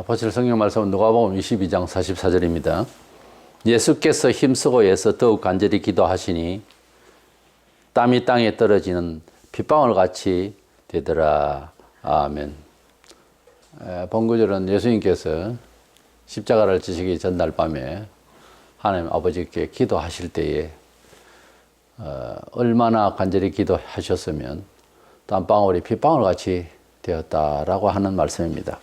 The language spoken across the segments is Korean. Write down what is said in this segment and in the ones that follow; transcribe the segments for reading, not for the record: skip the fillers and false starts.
보실 성경 말씀은 누가복음 22장 44절입니다. 예수께서 힘쓰고 애써 더욱 간절히 기도하시니 땀이 땅에 떨어지는 빗방울 같이 되더라. 아멘. 본구절은 예수님께서 십자가를 지시기 전날 밤에 하나님 아버지께 기도하실 때에 얼마나 간절히 기도하셨으면 땀방울이 빗방울 같이 되었다라고 하는 말씀입니다.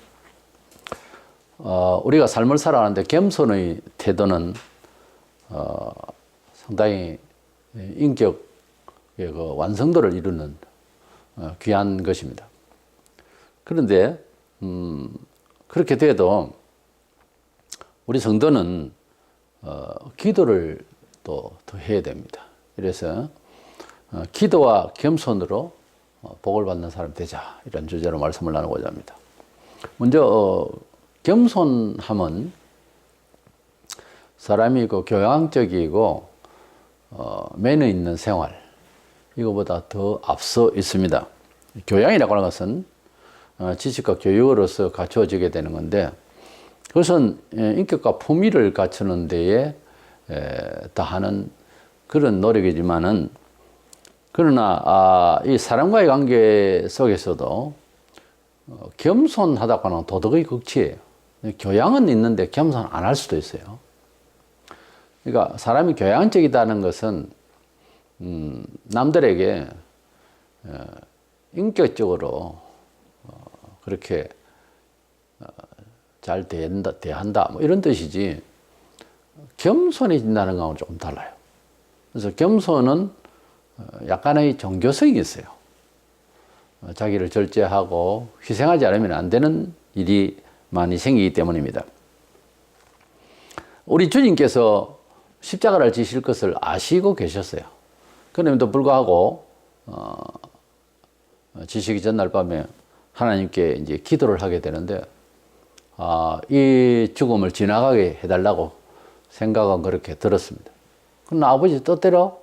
우리가 삶을 살아가는데 겸손의 태도는 상당히 인격의 그 완성도를 이루는 귀한 것입니다. 그런데 그렇게 돼도 우리 성도는 기도를 또 더 해야 됩니다. 그래서 기도와 겸손으로 복을 받는 사람이 되자, 이런 주제로 말씀을 나누고자 합니다. 먼저 겸손함은 사람이 그 교양적이고 매너 있는 생활, 이거보다 더 앞서 있습니다. 교양이라고 하는 것은 지식과 교육으로서 갖추어지게 되는 건데, 그것은 인격과 품위를 갖추는 데에 다하는 그런 노력이지만은, 그러나 이 사람과의 관계 속에서도 겸손하다고 하는 도덕의 극치예요. 교양은 있는데 겸손 안 할 수도 있어요. 그러니까 사람이 교양적이다는 것은 남들에게 인격적으로 그렇게 잘 대한다 뭐 이런 뜻이지, 겸손해진다는 거하고는 조금 달라요. 그래서 겸손은 약간의 종교성이 있어요. 자기를 절제하고 희생하지 않으면 안 되는 일이 많이 생기기 때문입니다. 우리 주님께서 십자가를 지실 것을 아시고 계셨어요. 그럼에도 불구하고 지시기 전날 밤에 하나님께 이제 기도를 하게 되는데, 이 죽음을 지나가게 해달라고 생각은 그렇게 들었습니다. 그러나 아버지 뜻대로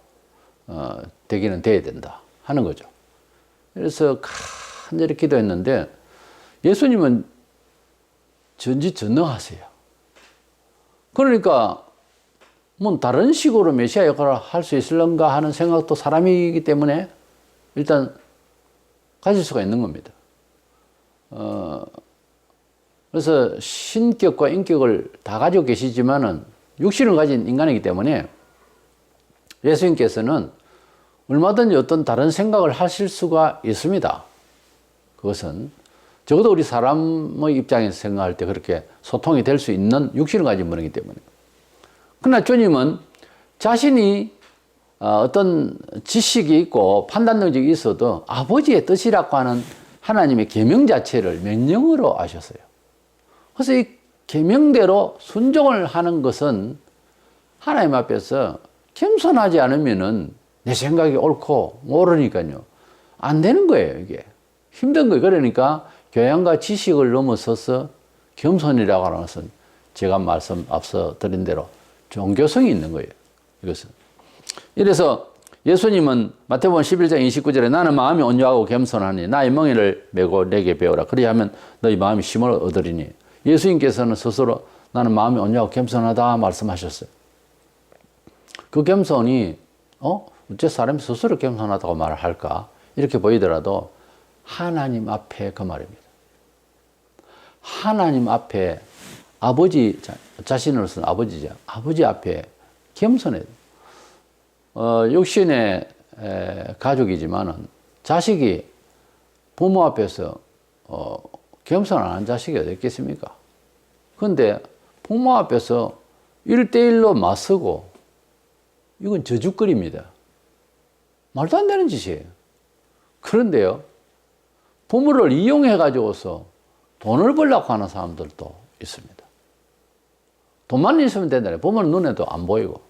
되기는 돼야 된다 하는 거죠. 그래서 간절히 기도했는데, 예수님은 전지전능하세요. 그러니까 뭐 다른 식으로 메시아 역할을 할 수 있을런가 하는 생각도 사람이기 때문에 일단 가질 수가 있는 겁니다. 그래서 신격과 인격을 다 가지고 계시지만은 육신을 가진 인간이기 때문에 예수님께서는 얼마든지 어떤 다른 생각을 하실 수가 있습니다. 그것은 적어도 우리 사람의 입장에서 생각할 때 그렇게 소통이 될 수 있는 육신을 가진 분이기 때문에. 그러나 주님은 자신이 어떤 지식이 있고 판단 능력이 있어도 아버지의 뜻이라고 하는 하나님의 계명 자체를 명령으로 아셨어요. 그래서 이 계명대로 순종을 하는 것은 하나님 앞에서 겸손하지 않으면은 내 생각이 옳고 모르니까요, 안 되는 거예요. 이게 힘든 거예요. 그러니까 교양과 지식을 넘어서서 겸손이라고 하는 것은 제가 앞서 드린 대로 종교성이 있는 거예요. 이것은. 이래서 예수님은 마태복음 11장 29절에 나는 마음이 온유하고 겸손하니 나의 멍에를 메고 내게 배우라. 그리하면 너희 마음이 쉼을 얻으리니. 예수님께서는 스스로 나는 마음이 온유하고 겸손하다 말씀하셨어요. 그 겸손이 어째 사람이 스스로 겸손하다고 말을 할까? 이렇게 보이더라도 하나님 앞에 그 말입니다. 하나님 앞에 아버지, 자신으로서는 아버지죠. 아버지 앞에 겸손해야 돼요. 육신의 가족이지만은 자식이 부모 앞에서 겸손 안 하는 자식이 어디 있겠습니까? 그런데 부모 앞에서 1대1로 맞서고, 이건 저주거리입니다. 말도 안 되는 짓이에요. 그런데요, 부모를 이용해 가지고서 돈을 벌려고 하는 사람들도 있습니다. 돈만 있으면 된다네. 부모는 눈에도 안 보이고.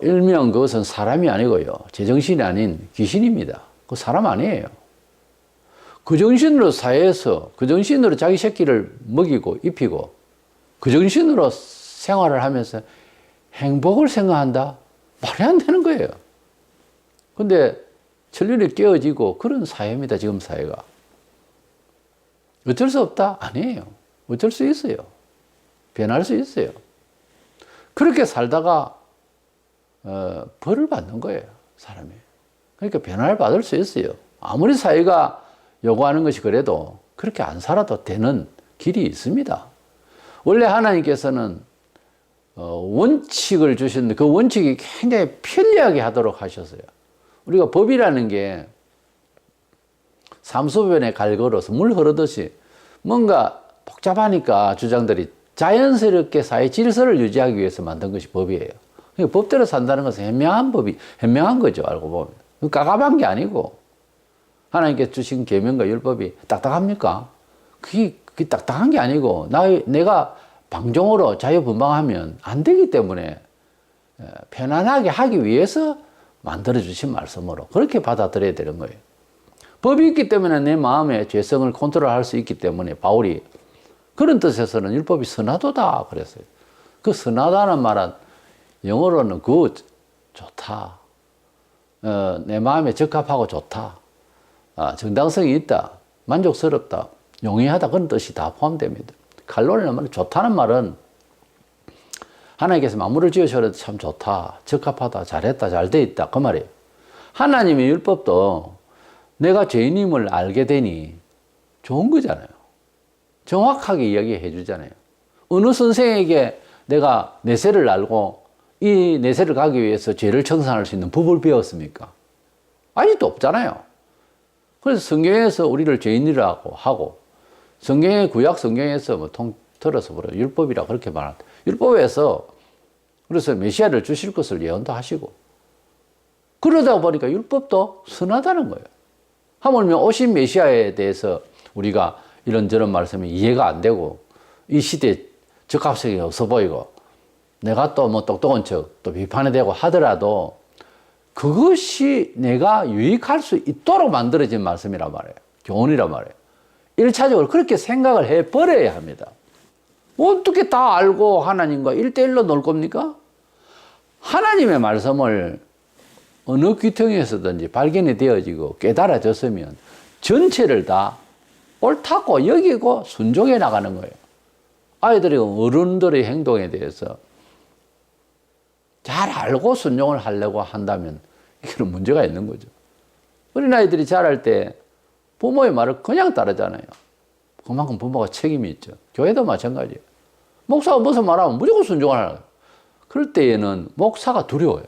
일명 그것은 사람이 아니고요, 제정신이 아닌 귀신입니다. 그 사람 아니에요. 그 정신으로 사회에서 그 정신으로 자기 새끼를 먹이고 입히고 그 정신으로 생활을 하면서 행복을 생각한다? 말이 안 되는 거예요. 근데 천륜이 깨어지고 그런 사회입니다, 지금 사회가. 어쩔 수 없다? 아니에요. 어쩔 수 있어요. 변할 수 있어요. 그렇게 살다가 벌을 받는 거예요, 사람이. 그러니까 변화를 받을 수 있어요. 아무리 사회가 요구하는 것이 그래도 그렇게 안 살아도 되는 길이 있습니다. 원래 하나님께서는 원칙을 주셨는데 그 원칙이 굉장히 편리하게 하도록 하셨어요. 우리가 법이라는 게 삼소변에 갈 걸어서 물 흐르듯이 뭔가 복잡하니까 주장들이 자연스럽게 사회 질서를 유지하기 위해서 만든 것이 법이에요. 그러니까 법대로 산다는 것은 현명한 거죠, 알고 보면. 까까한 게 아니고, 하나님께 주신 계명과 율법이 딱딱합니까? 그게 딱딱한 게 아니고, 내가 방종으로 자유분방하면 안 되기 때문에 편안하게 하기 위해서 만들어주신 말씀으로 그렇게 받아들여야 되는 거예요. 법이 있기 때문에 내 마음의 죄성을 컨트롤할 수 있기 때문에 바울이 그런 뜻에서는 율법이 선하도다 그랬어요. 그 선하다는 말은 영어로는 good, 좋다. 내 마음에 적합하고 좋다. 정당성이 있다. 만족스럽다. 용이하다. 그런 뜻이 다 포함됩니다. 칼로리는 말은 좋다는 말은 하나님께서 만물을 지으셔도 참 좋다. 적합하다. 잘했다. 잘 돼 있다. 그 말이에요. 하나님의 율법도 내가 죄인임을 알게 되니 좋은 거잖아요. 정확하게 이야기해 주잖아요. 어느 선생에게 내가 내세를 알고 이 내세를 가기 위해서 죄를 청산할 수 있는 법을 배웠습니까? 아직도 없잖아요. 그래서 성경에서 우리를 죄인이라고 하고 성경의 구약 성경에서 뭐 통틀어서 보라 율법이라 그렇게 말한다. 율법에서 그래서 메시아를 주실 것을 예언도 하시고 그러다 보니까 율법도 선하다는 거예요. 하물며 오신 메시아에 대해서 우리가 이런저런 말씀이 이해가 안 되고 이 시대에 적합성이 없어 보이고 내가 또 뭐 똑똑한 척 또 비판이 되고 하더라도 그것이 내가 유익할 수 있도록 만들어진 말씀이란 말이에요. 교훈이란 말이에요. 1차적으로 그렇게 생각을 해버려야 합니다. 어떻게 다 알고 하나님과 1대1로 놀 겁니까? 하나님의 말씀을 어느 귀퉁이에서든지 발견이 되어지고 깨달아졌으면 전체를 다 옳다고 여기고 순종해 나가는 거예요. 아이들이 어른들의 행동에 대해서 잘 알고 순종을 하려고 한다면 이런 문제가 있는 거죠. 어린아이들이 자랄 때 부모의 말을 그냥 따르잖아요. 그만큼 부모가 책임이 있죠. 교회도 마찬가지예요. 목사가 무슨 말하면 무조건 순종을 하는 거예요. 그럴 때에는 목사가 두려워요.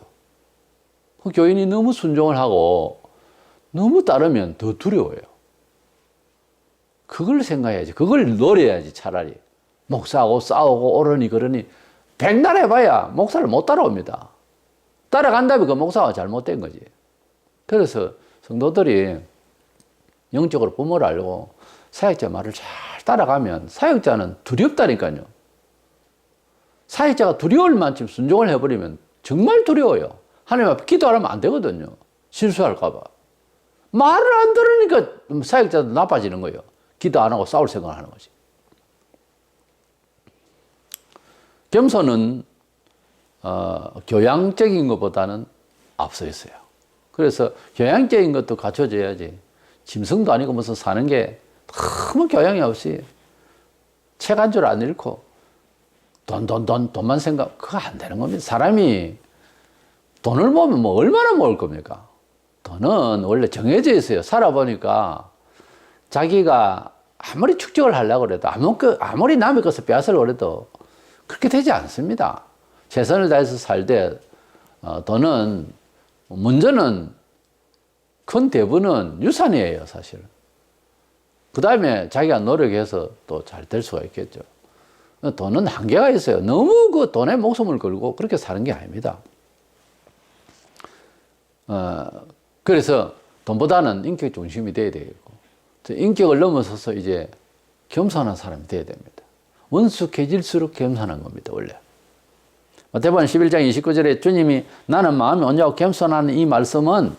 그 교인이 너무 순종을 하고 너무 따르면 더 두려워요. 그걸 생각해야지. 그걸 노려야지 차라리. 목사하고 싸우고 오르니 그러니 백날 해봐야 목사를 못 따라옵니다. 따라간다면 그 목사가 잘못된 거지. 그래서 성도들이 영적으로 부모를 알고 사역자 말을 잘 따라가면 사역자는 두렵다니까요. 사역자가 두려울 만큼 순종을 해버리면 정말 두려워요. 하나님 앞에 기도 안 하면 안 되거든요. 실수할까봐. 말을 안 들으니까 사역자도 나빠지는 거예요. 기도 안 하고 싸울 생각을 하는 거지. 겸손은 교양적인 것보다는 앞서 있어요. 그래서 교양적인 것도 갖춰져야지. 짐승도 아니고 무슨 사는 게 너무 교양이 없이 책 한 줄 안 읽고 돈만 생각, 그거 안 되는 겁니다. 사람이 돈을 모으면 뭐 얼마나 모을 겁니까? 돈은 원래 정해져 있어요. 살아보니까 자기가 아무리 축적을 하려고 해도 아무리 남의 것을 빼앗으려고 해도 그렇게 되지 않습니다. 최선을 다해서 살되 돈은 문제는 큰 대부분은 유산이에요, 사실. 그 다음에 자기가 노력해서 또 잘 될 수가 있겠죠. 돈은 한계가 있어요. 너무 그 돈에 목숨을 걸고 그렇게 사는 게 아닙니다. 그래서 돈보다는 인격 중심이 돼야 되겠고, 인격을 넘어서서 이제 겸손한 사람이 돼야 됩니다. 원숙해질수록 겸손한 겁니다, 원래. 마태복음 11장 29절에 주님이 나는 마음이 온유하고 겸손하는 이 말씀은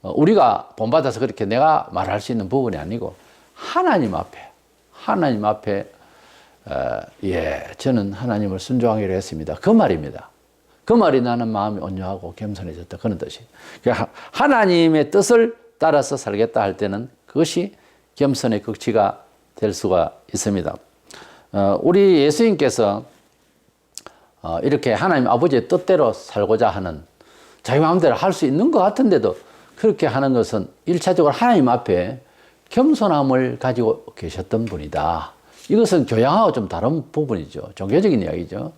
우리가 본받아서 그렇게 내가 말할 수 있는 부분이 아니고 하나님 앞에 저는 하나님을 순종하기로 했습니다. 그 말입니다. 그 말이 나는 마음이 온유하고 겸손해졌다. 그런 뜻이에요. 그러니까 하나님의 뜻을 따라서 살겠다 할 때는 그것이 겸손의 극치가 될 수가 있습니다. 우리 예수님께서 이렇게 하나님 아버지의 뜻대로 살고자 하는 자기 마음대로 할 수 있는 것 같은데도 그렇게 하는 것은 1차적으로 하나님 앞에 겸손함을 가지고 계셨던 분이다. 이것은 교양하고 좀 다른 부분이죠. 종교적인 이야기죠.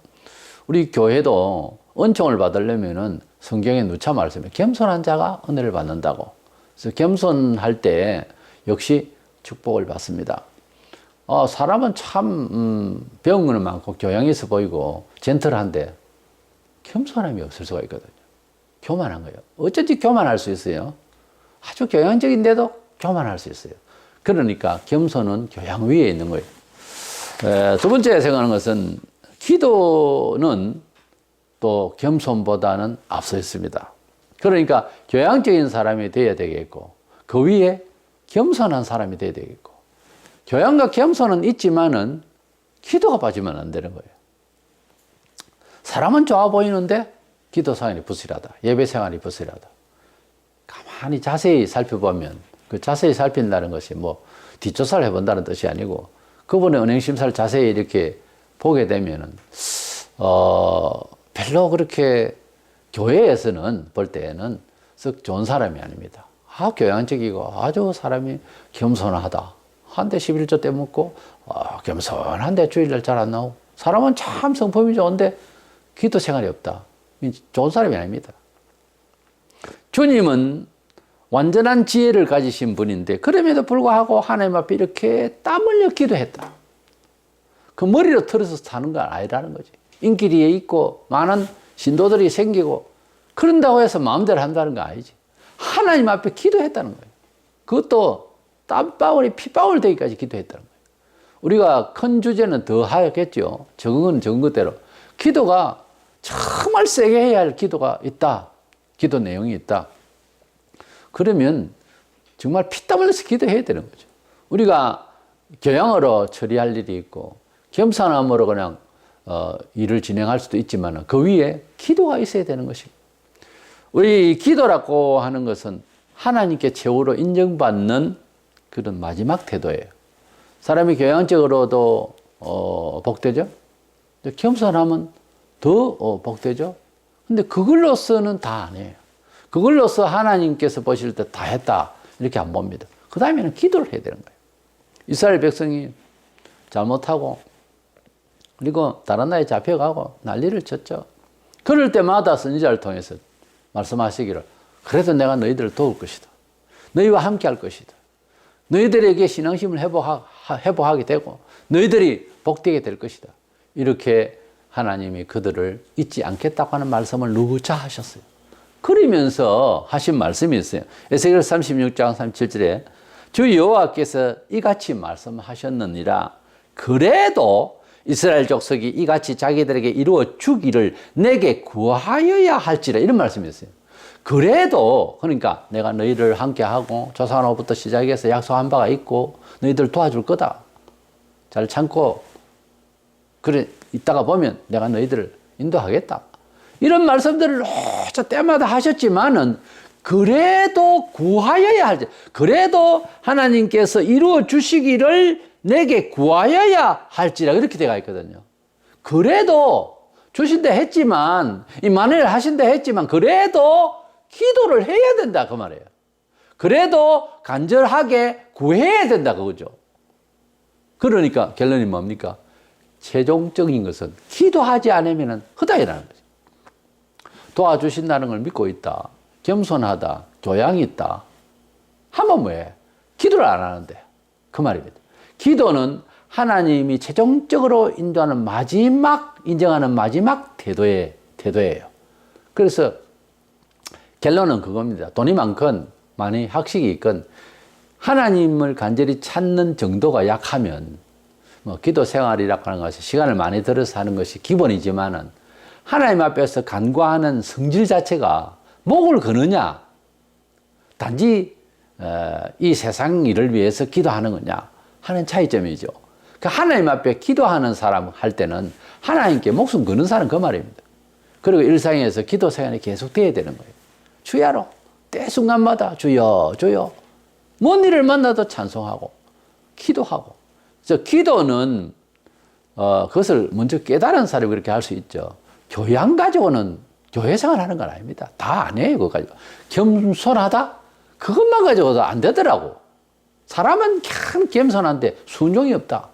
우리 교회도 은총을 받으려면은 성경에 누차 말씀해 겸손한 자가 은혜를 받는다고. 그래서 겸손할 때 역시 축복을 받습니다. 사람은 참 배운 거는 많고 교양이 있어 보이고 젠틀한데 겸손함이 없을 수가 있거든요. 교만한 거예요. 어쩐지 교만할 수 있어요. 아주 교양적인데도 교만할 수 있어요. 그러니까 겸손은 교양 위에 있는 거예요. 두 번째 생각하는 것은 기도는 또 겸손보다는 앞서 있습니다. 그러니까 교양적인 사람이 되어야 되겠고 그 위에 겸손한 사람이 되어야 되겠고 교양과 겸손은 있지만은 기도가 빠지면 안 되는 거예요. 사람은 좋아 보이는데 기도 생활이 부실하다. 예배 생활이 부실하다. 가만히 자세히 살펴보면 그 자세히 살핀다는 것이 뭐 뒷조사를 해본다는 뜻이 아니고 그분의 은행심사를 자세히 이렇게 보게 되면은 별로 그렇게 교회에서는 볼 때에는 썩 좋은 사람이 아닙니다. 교양적이고 아주 사람이 겸손하다. 한데 11조 때 먹고 겸손한데 주일날 잘 안 나오고 사람은 참 성품이 좋은데 기도 생활이 없다. 좋은 사람이 아닙니다. 주님은 완전한 지혜를 가지신 분인데 그럼에도 불구하고 하나님 앞에 이렇게 땀 흘려 기도했다. 그 머리로 틀어서 사는 건 아니라는 거지. 인기리에 있고 많은 신도들이 생기고 그런다고 해서 마음대로 한다는 거 아니지. 하나님 앞에 기도했다는 거예요. 그것도 땀방울이 피방울 되기까지 기도했다는 거예요. 우리가 큰 주제는 더 하겠죠. 적은 건 적은 것대로. 기도가 정말 세게 해야 할 기도가 있다. 기도 내용이 있다. 그러면 정말 피땀 흘려서 기도해야 되는 거죠. 우리가 교양으로 처리할 일이 있고 겸손함으로 그냥 일을 진행할 수도 있지만 그 위에 기도가 있어야 되는 것입니다. 우리 기도라고 하는 것은 하나님께 최후로 인정받는 그런 마지막 태도예요. 사람이 교양적으로도 복되죠. 겸손하면 더 복되죠. 근데 그걸로서는 다 안 해요. 그걸로서 하나님께서 보실 때 다 했다 이렇게 안 봅니다. 그 다음에는 기도를 해야 되는 거예요. 이스라엘 백성이 잘못하고 그리고 다른 나라에 잡혀가고 난리를 쳤죠. 그럴 때마다 선지자를 통해서 말씀하시기를 그래도 내가 너희들을 도울 것이다. 너희와 함께 할 것이다. 너희들에게 신앙심을 회복하게 되고 너희들이 복되게 될 것이다. 이렇게 하나님이 그들을 잊지 않겠다고 하는 말씀을 누차 하셨어요. 그러면서 하신 말씀이 있어요. 에스겔 36장 37절에 주 여호와께서 이같이 말씀하셨느니라. 그래도 이스라엘 족속이 이같이 자기들에게 이루어 주기를 내게 구하여야 할지라 이런 말씀이 있어요. 그래도 그러니까 내가 너희를 함께하고 조상로부터 시작해서 약속한 바가 있고 너희들 도와줄 거다. 잘 참고 그래 있다가 보면 내가 너희들을 인도하겠다. 이런 말씀들을 때마다 하셨지만은 그래도 구하여야 할지 그래도 하나님께서 이루어 주시기를 내게 구하여야 할지라 그렇게 되어 있거든요. 그래도 주신다 했지만 이 만회를 하신다 했지만 그래도 기도를 해야 된다 그 말이에요. 그래도 간절하게 구해야 된다 그거죠. 그러니까 결론이 뭡니까? 최종적인 것은 기도하지 않으면 허다이라는 거죠. 도와주신다는 걸 믿고 있다. 겸손하다. 교양이 있다. 하면 뭐해? 기도를 안 하는데. 그 말입니다. 기도는 하나님이 최종적으로 인도하는 인정하는 마지막 태도예요. 그래서 결론은 그겁니다. 돈이 많건 많이 학식이 있건 하나님을 간절히 찾는 정도가 약하면 기도 생활이라고 하는 것이 시간을 많이 들여서 하는 것이 기본이지만은 하나님 앞에서 간구하는 성질 자체가 목을 거느냐 단지 이 세상 일을 위해서 기도하는 거냐 하는 차이점이죠. 그 하나님 앞에 기도하는 사람 할 때는 하나님께 목숨 거는 사람 그 말입니다. 그리고 일상에서 기도 생활이 계속돼야 되는 거예요. 주야로 때 순간마다 주여 주여 뭔 일을 만나도 찬송하고 기도하고 기도는 그것을 먼저 깨달은 사람이 그렇게 할 수 있죠. 교양 가지고는 교회 생활하는 건 아닙니다. 다 안 해요, 그거 가지고. 겸손하다? 그것만 가지고도 안 되더라고. 사람은 참 겸손한데 순종이 없다.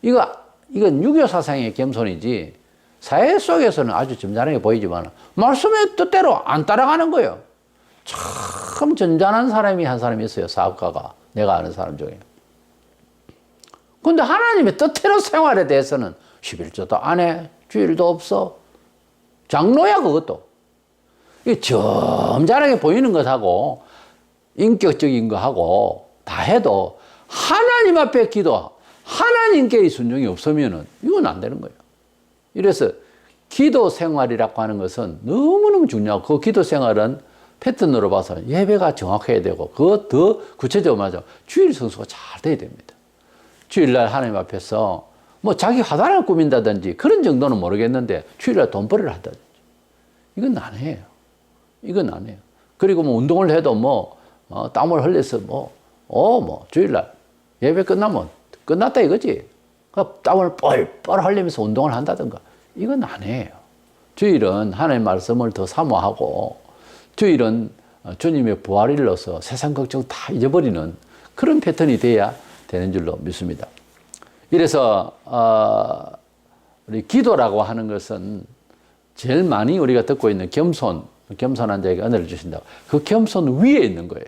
이건 유교 사상의 겸손이지, 사회 속에서는 아주 점잖하게 보이지만, 말씀의 뜻대로 안 따라가는 거예요. 참 점잖은 사람이 한 사람이 있어요, 사업가가. 내가 아는 사람 중에. 근데 하나님의 뜻대로 생활에 대해서는 11조도 안 해, 주일도 없어. 장로야, 그것도. 이게 점잖하게 보이는 것하고, 인격적인 거하고, 다 해도, 하나님 앞에 기도, 하나님께의 순종이 없으면은, 이건 안 되는 거예요. 이래서, 기도 생활이라고 하는 것은 너무너무 중요하고, 그 기도 생활은 패턴으로 봐서 예배가 정확해야 되고, 그것 더 구체적으로 말하자면, 주일 성수가 잘 돼야 됩니다. 주일날 하나님 앞에서 뭐 자기 화단을 꾸민다든지 그런 정도는 모르겠는데 주일날 돈벌이를 한다든지 이건 안 해요. 이건 안 해요. 그리고 뭐 운동을 해도 땀을 흘려서 주일날 예배 끝나면 끝났다 이거지. 땀을 뻘뻘 흘리면서 운동을 한다든가 이건 안 해요. 주일은 하나님의 말씀을 더 사모하고 주일은 주님의 부활을 넣어서 세상 걱정 다 잊어버리는 그런 패턴이 돼야 되는 줄로 믿습니다. 이래서 우리 기도라고 하는 것은 제일 많이 우리가 듣고 있는 겸손한 자에게 은혜를 주신다. 그 겸손 위에 있는 거예요.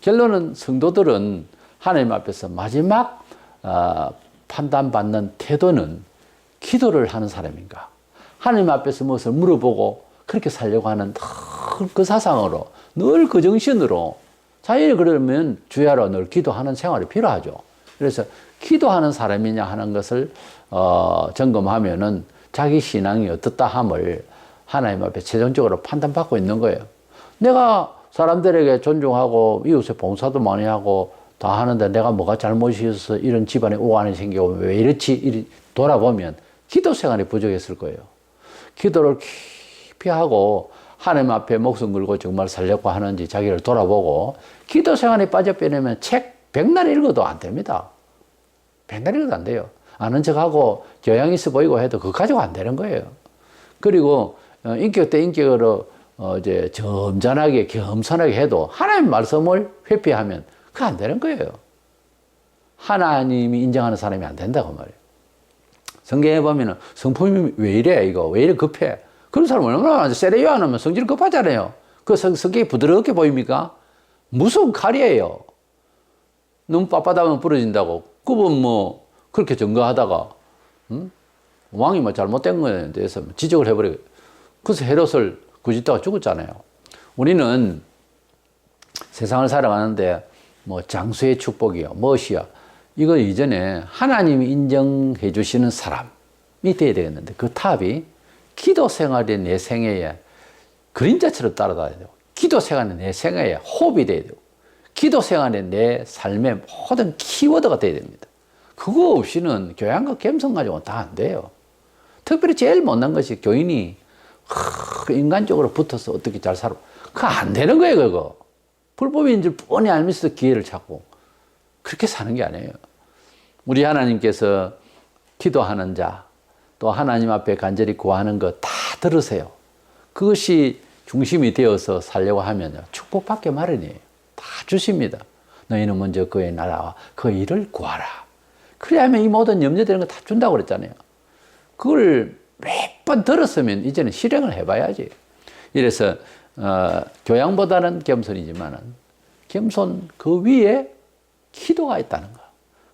결론은 성도들은 하나님 앞에서 마지막 판단받는 태도는 기도를 하는 사람인가, 하나님 앞에서 무엇을 물어보고 그렇게 살려고 하는 그 사상으로, 늘 그 정신으로 자연히 그러면 주야로 늘 기도하는 생활이 필요하죠. 그래서 기도하는 사람이냐 하는 것을 점검하면은 자기 신앙이 어떻다 함을 하나님 앞에 최종적으로 판단받고 있는 거예요. 내가 사람들에게 존중하고 이웃에 봉사도 많이 하고 다 하는데 내가 뭐가 잘못이 있어서 이런 집안에 오한이 생기고 왜 이렇지 돌아보면 기도 생활이 부족했을 거예요. 기도를 깊이 하고 하나님 앞에 목숨 걸고 정말 살려고 하는지 자기를 돌아보고, 기도 생활에 빠져빼내면 책 100날 읽어도 안 됩니다. 100날 읽어도 안 돼요. 아는 척하고 교양 있어 보이고 해도 그거 가지고 안 되는 거예요. 그리고 인격 대 인격으로 이제 점잖하게 겸손하게 해도 하나님 말씀을 회피하면 그거 안 되는 거예요. 하나님이 인정하는 사람이 안 된다고 말이에요. 성경에 보면은 성품이 왜 이래, 이거 왜 이래 급해, 그런 사람 얼마나 세례요 안 하면 성질 급하잖아요. 그 성격이 부드럽게 보입니까? 무슨 칼이에요. 너무 빳빳하면 부러진다고. 그분 그렇게 증거하다가 왕이 잘못된 거에 대해서 지적을 해버리고, 그래서 헤롯을 꾸짖다가 죽었잖아요. 우리는 세상을 살아가는데 장수의 축복이요, 무엇이야, 이거 이전에 하나님이 인정해 주시는 사람이 돼야 되겠는데, 그 탑이 기도 생활의 내 생애에 그림자처럼 따라다녀야 되고, 기도 생활의 내 생애에 호흡이 돼야 되고, 기도 생활의 내 삶의 모든 키워드가 돼야 됩니다. 그거 없이는 교양과 겸손 가지고는 다 안 돼요. 특별히 제일 못난 것이 교인이 인간적으로 붙어서 어떻게 잘 살아, 그거 안 되는 거예요. 그거 불법인 줄 뻔히 알면서 기회를 찾고 그렇게 사는 게 아니에요. 우리 하나님께서 기도하는 자, 또 하나님 앞에 간절히 구하는 거 다 들으세요. 그것이 중심이 되어서 살려고 하면요, 축복받게 마련이에요. 다 주십니다. 너희는 먼저 그의 나라와 그 일을 구하라. 그래야만 이 모든 염려되는 거 다 준다고 그랬잖아요. 그걸 몇 번 들었으면 이제는 실행을 해봐야지. 이래서 교양보다는 겸손이지만은 겸손 그 위에 기도가 있다는 거.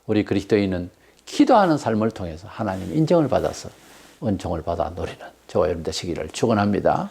우리 그리스도인은 기도하는 삶을 통해서 하나님 인정을 받아서 은총을 받아 누리는 저와 여러분 되시기를 축원합니다.